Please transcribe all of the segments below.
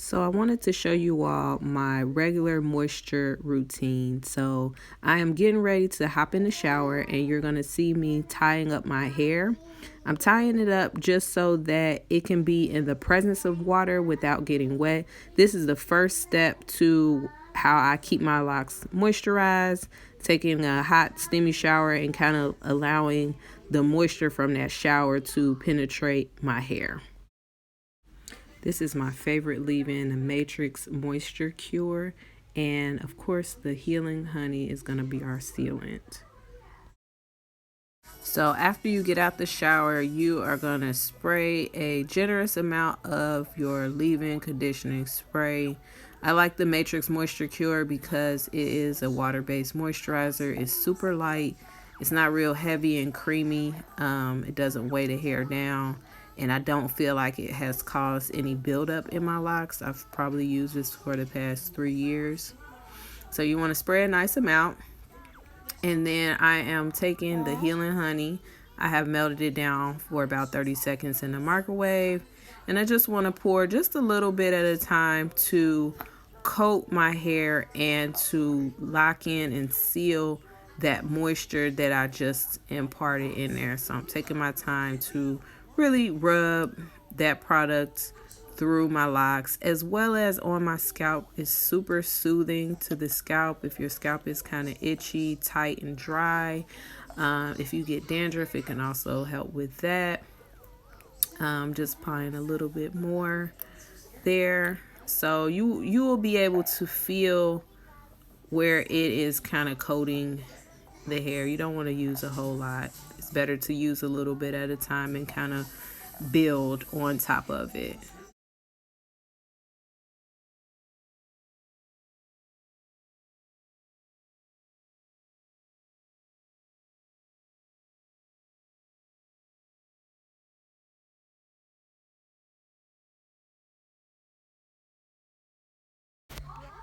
So I wanted to show you all my regular moisture routine. So I am getting ready to hop in the shower and you're going to see me tying up my hair. I'm tying it up just so that it can be in the presence of water without getting wet. This is the first step to how I keep my locks moisturized, taking a hot steamy shower and kind of allowing the moisture from that shower to penetrate my hair. This is my favorite leave-in, the Matrix Moisture Cure. And of course, the Healing Honey is going to be our sealant. So after you get out the shower, you are going to spray a generous amount of your leave-in conditioning spray. I like the Matrix Moisture Cure because it is a water-based moisturizer. It's super light. It's not real heavy and creamy. It doesn't weigh the hair down. And I don't feel like it has caused any buildup in my locks. I've probably used this for the past 3 years. So you want to spray a nice amount. And then I am taking the Healing Honey. I have melted it down for about 30 seconds in the microwave. And I just want to pour just a little bit at a time to coat my hair and to lock in and seal that moisture that I just imparted in there. So I'm taking my time to really rub that product through my locks as well as on my scalp. It's super soothing to the scalp if your scalp is kind of itchy, tight, and dry. If you get dandruff, it can also help with that. Just applying a little bit more there. So you will be able to feel where it is kind of coating the hair. You don't want to use a whole lot. It's better to use a little bit at a time and kind of build on top of it.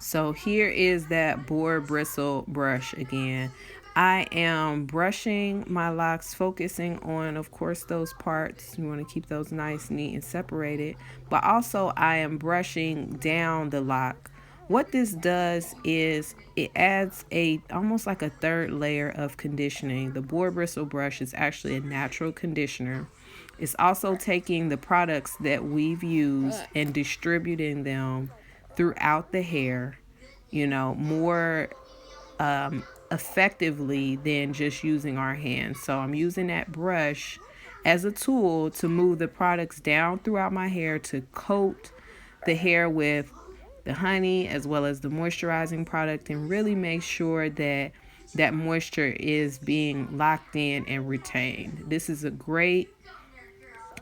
So here is that boar bristle brush again. I am brushing my locks, focusing on, of course, those parts. You want to keep those nice, neat, and separated. But also I am brushing down the lock. What this does is it adds almost like a third layer of conditioning. The boar bristle brush is actually a natural conditioner. It's also taking the products that we've used and distributing them throughout the hair, more effectively than just using our hands. So I'm using that brush as a tool to move the products down throughout my hair to coat the hair with the honey as well as the moisturizing product and really make sure that that moisture is being locked in and retained. This is a great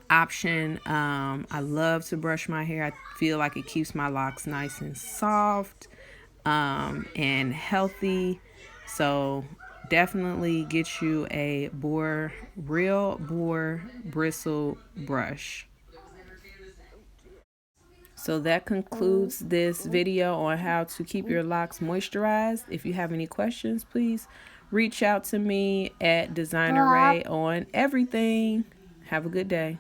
option. I love to brush my hair. I feel like it keeps my locks nice and soft and healthy. So definitely get you a real boar bristle brush. So that concludes this video on how to keep your locks moisturized. If you have any questions, please reach out to me at Designer Ray on everything. Have a good day.